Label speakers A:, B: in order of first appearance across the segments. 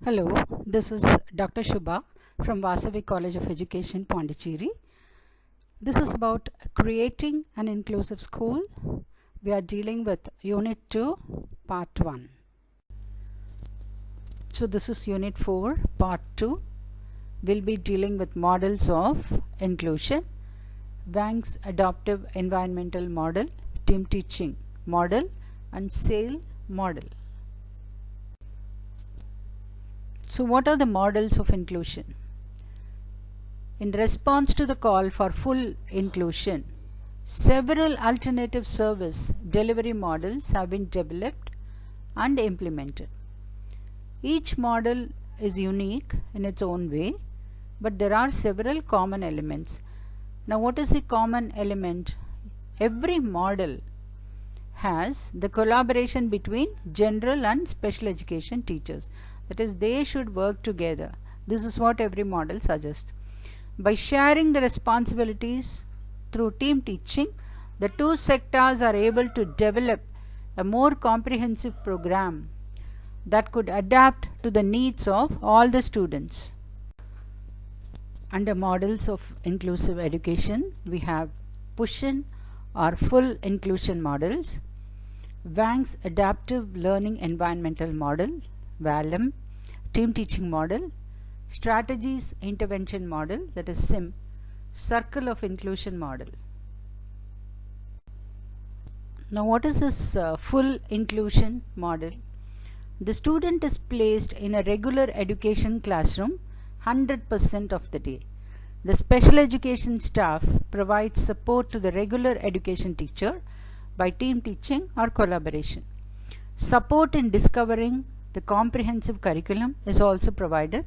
A: Hello, this is Dr. Shubha from Vasavi College of Education, Pondicherry. This is about creating an inclusive school. We are dealing with Unit-2, Part-1. So this is Unit-4, Part-2. We'll be dealing with models of inclusion, Wang's adaptive environmental model, team teaching model, and SAIL model. So what are the models of inclusion? In response to the call for full inclusion, several alternative service delivery models have been developed and implemented. Each model is unique in its own way, but there are several common elements. Now, what is the common element? Every model has the collaboration between general and special education teachers. That is, they should work together. This is what every model suggests. By sharing the responsibilities through team teaching, the two sectors are able to develop a more comprehensive program that could adapt to the needs of all the students. Under models of inclusive education, we have push-in or full inclusion models, Wang's adaptive learning environmental model, VALEM, team teaching model, strategies intervention model, that is SIM, circle of inclusion model. Now what is this full inclusion model? The student is placed in a regular education classroom 100% of the day. The special education staff provides support to the regular education teacher by team teaching or collaboration. Support in discovering the comprehensive curriculum is also provided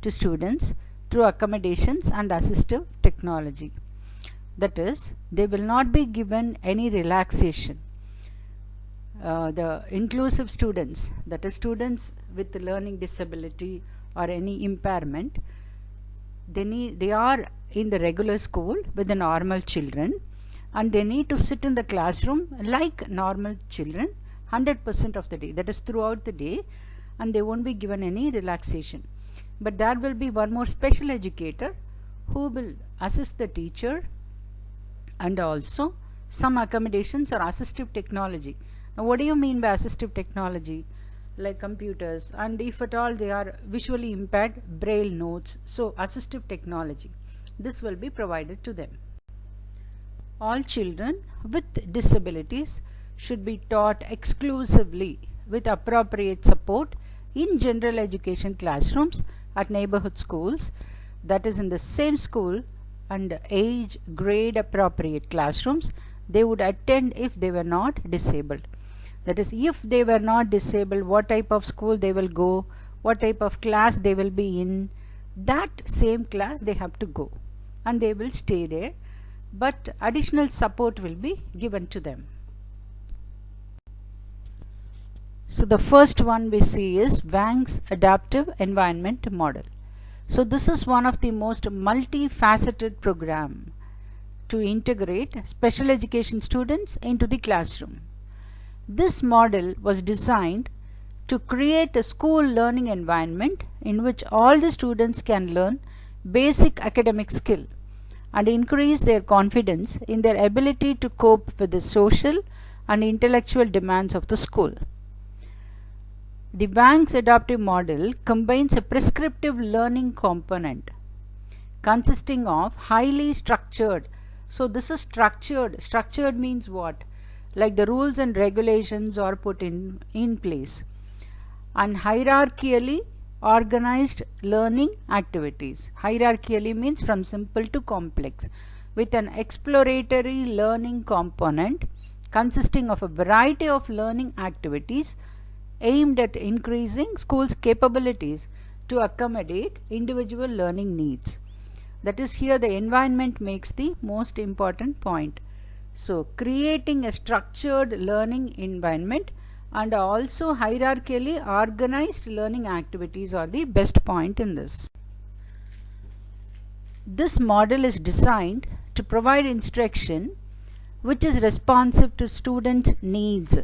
A: to students through accommodations and assistive technology. That is, they will not be given any relaxation. The inclusive students, that is students with learning disability or any impairment, they are in the regular school with the normal children, and they need to sit in the classroom like normal children 100% of the day, that is throughout the day, and they won't be given any relaxation. But there will be one more special educator who will assist the teacher, and also some accommodations or assistive technology. Now what do you mean by assistive technology? Like computers, and if at all they are visually impaired, braille notes. So assistive technology, this will be provided to them. All children with disabilities should be taught exclusively with appropriate support in general education classrooms at neighborhood schools, that is in the same school and age grade appropriate classrooms they would attend if they were not disabled. That is, if they were not disabled, what type of school they will go, what type of class they will be in, that same class they have to go, and they will stay there, but additional support will be given to them. So the first one we see is Wang's adaptive environment model. So this is one of the most multifaceted program to integrate special education students into the classroom. This model was designed to create a school learning environment in which all the students can learn basic academic skill and increase their confidence in their ability to cope with the social and intellectual demands of the school. The Wang's adaptive model combines a prescriptive learning component consisting of highly structured. So this is structured. Structured means what? Like the rules and regulations are put in place, and hierarchically organized learning activities. Hierarchically means from simple to complex, with an exploratory learning component consisting of a variety of learning activities aimed at increasing schools' capabilities to accommodate individual learning needs. That is, here the environment makes the most important point. So creating a structured learning environment and also hierarchically organized learning activities are the best point in this. This model is designed to provide instruction which is responsive to students' needs.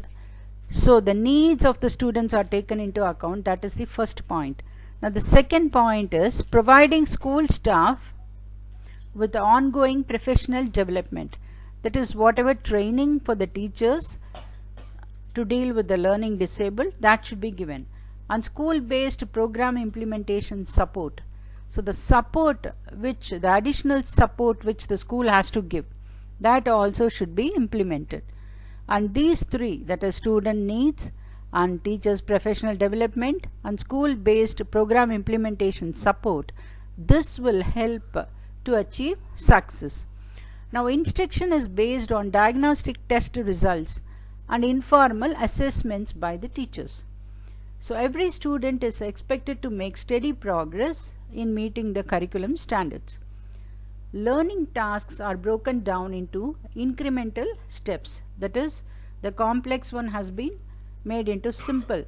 A: So the needs of the students are taken into account. That is the first point. Now the second point is providing school staff with ongoing professional development. That is, whatever training for the teachers to deal with the learning disabled, that should be given. And school-based program implementation support. So the support which, the additional support which the school has to give, that also should be implemented. And these three, that is student needs and teachers professional development and school-based program implementation support, this will help to achieve success. Now instruction is based on diagnostic test results and informal assessments by the teachers. So every student is expected to make steady progress in meeting the curriculum standards. Learning tasks are broken down into incremental steps. That is, the complex one has been made into simple,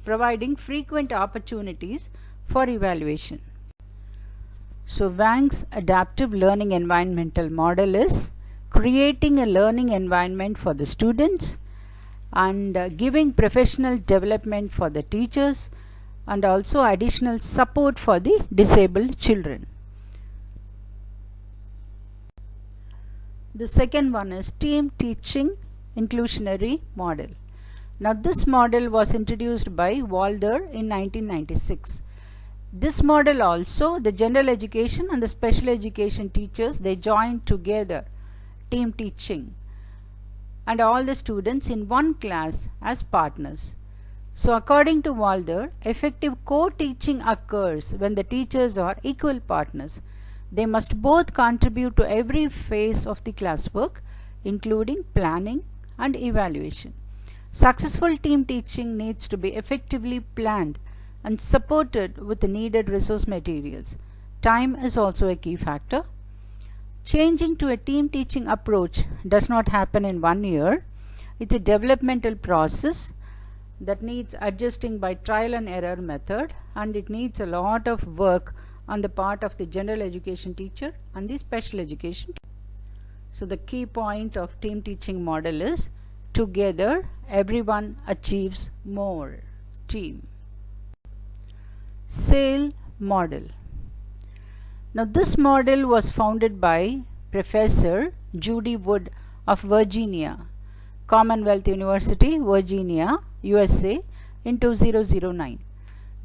A: providing frequent opportunities for evaluation. So Wang's adaptive learning environmental model is creating a learning environment for the students and giving professional development for the teachers and also additional support for the disabled children. The second one is team teaching inclusionary model. Now this model was introduced by Walder in 1996. This model also, the general education and the special education teachers, they joined together, team teaching, and all the students in one class as partners. So according to Walder, effective co-teaching occurs when the teachers are equal partners. They must both contribute to every phase of the classwork, including planning and evaluation. Successful team teaching needs to be effectively planned and supported with the needed resource materials. Time is also a key factor. Changing to a team teaching approach does not happen in 1 year. It's a developmental process that needs adjusting by trial and error method, and it needs a lot of work on the part of the general education teacher and the special education. So the key point of team teaching model is together everyone achieves more. Team. SAIL model. Now this model was founded by Professor Judy Wood of Virginia, Commonwealth University, Virginia, USA in 2009.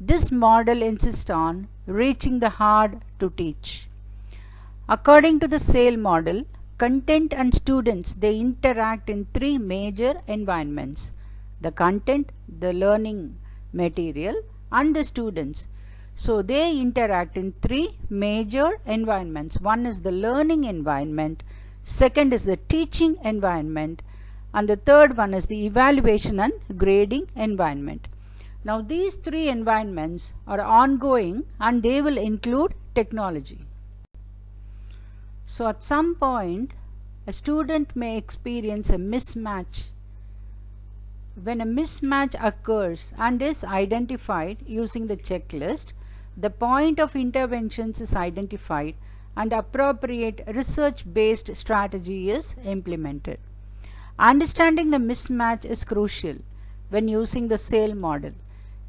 A: This model insists on reaching the hard to teach. According to the SAIL model, content and students, they interact in three major environments: the content, the learning material, and the students. So they interact in three major environments. One is the learning environment, second is the teaching environment, and the third one is the evaluation and grading environment. Now these three environments are ongoing and they will include technology. So at some point a student may experience a mismatch. When a mismatch occurs and is identified using the checklist, the point of interventions is identified and appropriate research-based strategy is implemented. Understanding the mismatch is crucial when using the SAIL model.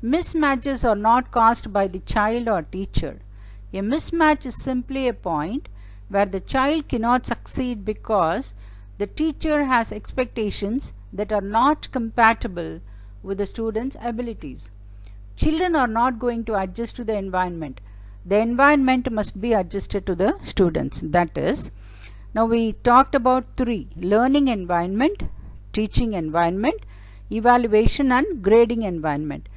A: Mismatches are not caused by the child or teacher. A mismatch is simply a point where the child cannot succeed because the teacher has expectations that are not compatible with the student's abilities. Children are not going to adjust to the environment. The environment must be adjusted to the students. That is, now we talked about three: learning environment, teaching environment, evaluation and grading environment.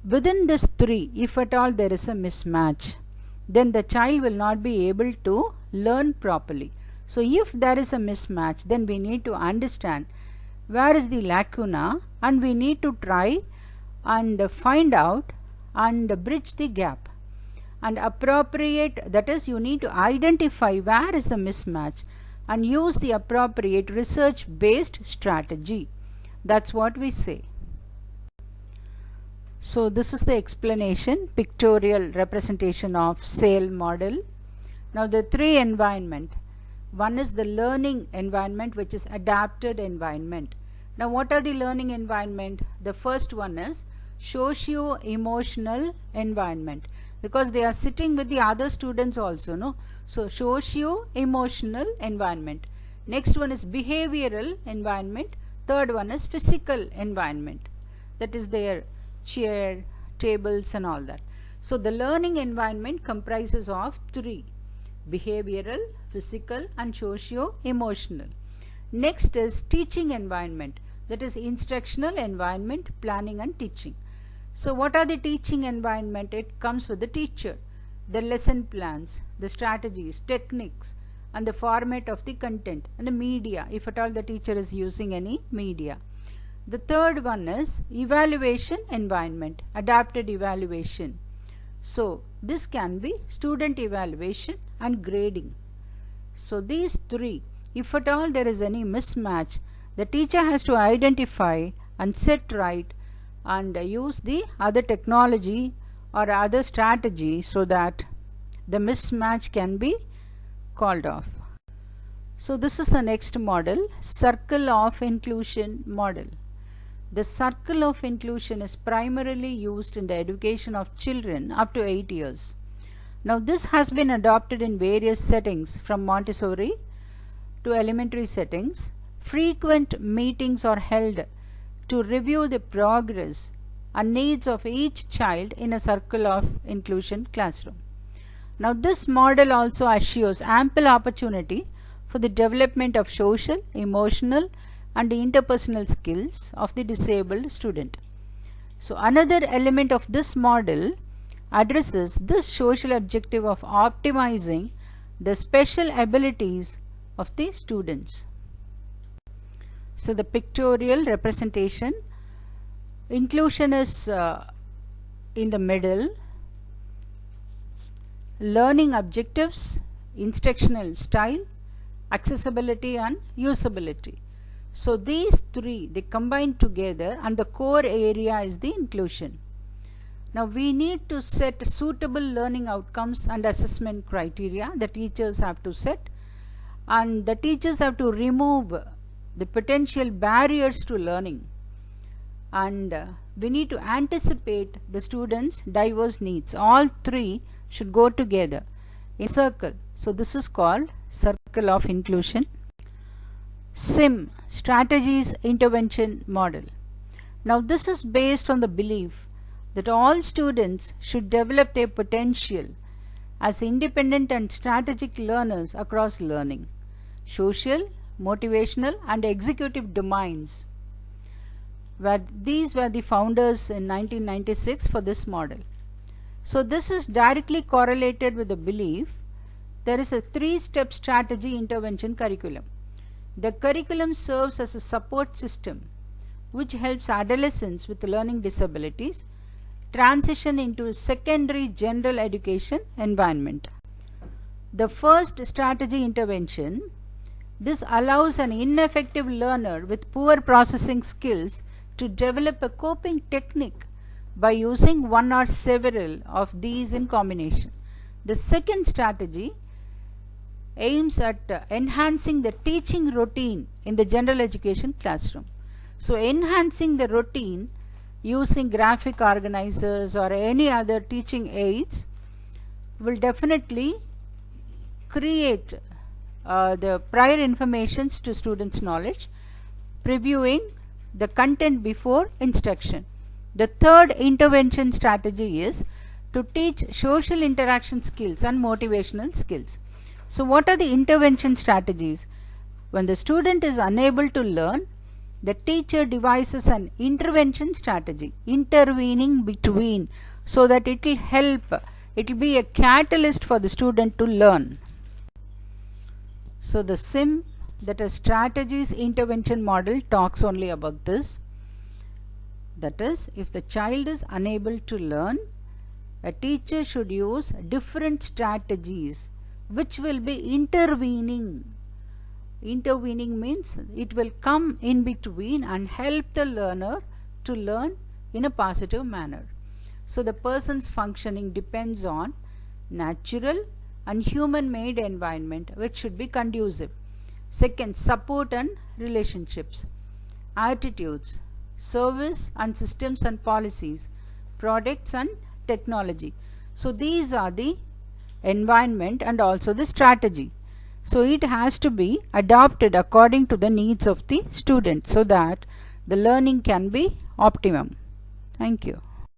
A: Within this three, if at all there is a mismatch, then the child will not be able to learn properly. So if there is a mismatch, then we need to understand where is the lacuna and we need to try and find out and bridge the gap. And appropriate, that is, you need to identify where is the mismatch and use the appropriate research based strategy. That's what we say. So this is the explanation, pictorial representation of SAIL model. Now the three environment. One is the learning environment, which is adapted environment. Now what are the learning environment? The first one is socio-emotional environment, because they are sitting with the other students also, no? So socio-emotional environment. Next one is behavioral environment. Third one is physical environment, that is their chair, tables and all that. So the learning environment comprises of three: behavioral, physical and socio-emotional. Next is teaching environment, that is instructional environment, planning and teaching. So what are the teaching environment? It comes with the teacher, the lesson plans, the strategies, techniques and the format of the content and the media, if at all the teacher is using any media. The third one is evaluation environment, adapted evaluation. So this can be student evaluation and grading. So these three, if at all there is any mismatch, the teacher has to identify and set right and use the other technology or other strategy so that the mismatch can be called off. So this is the next model, circle of inclusion model. The circle of inclusion is primarily used in the education of children up to 8 years. Now this has been adopted in various settings from Montessori to elementary settings. Frequent meetings are held to review the progress and needs of each child in a circle of inclusion classroom. Now this model also assures ample opportunity for the development of social, emotional and the interpersonal skills of the disabled student. So another element of this model addresses this social objective of optimizing the special abilities of the students. So the pictorial representation, inclusion is in the middle, learning objectives, instructional style, accessibility and usability. So these three, they combine together and the core area is the inclusion. Now we need to set suitable learning outcomes and assessment criteria the teachers have to set, and the teachers have to remove the potential barriers to learning, and we need to anticipate the students' diverse needs. All three should go together in a circle. So this is called circle of inclusion. SIM, strategies intervention model. Now this is based on the belief that all students should develop their potential as independent and strategic learners across learning, social, motivational and executive domains. These were the founders in 1996 for this model. So this is directly correlated with the belief there is a three-step strategy intervention curriculum. The curriculum serves as a support system which helps adolescents with learning disabilities transition into a secondary general education environment. The first strategy intervention, this allows an ineffective learner with poor processing skills to develop a coping technique by using one or several of these in combination. The second strategy aims at enhancing the teaching routine in the general education classroom. So enhancing the routine using graphic organizers or any other teaching aids will definitely create the prior informations to students' knowledge, previewing the content before instruction. The third intervention strategy is to teach social interaction skills and motivational skills. So what are the intervention strategies? When the student is unable to learn, the teacher devises an intervention strategy, intervening between, so that it will help, it will be a catalyst for the student to learn. So the SIM, that is strategies intervention model, talks only about this. That is, if the child is unable to learn, a teacher should use different strategies which will be intervening. Intervening means it will come in between and help the learner to learn in a positive manner. So the person's functioning depends on natural and human-made environment which should be conducive. Second, support and relationships, attitudes, service and systems and policies, products and technology. So these are the environment and also the strategy. So it has to be adopted according to the needs of the student so that the learning can be optimum. Thank you.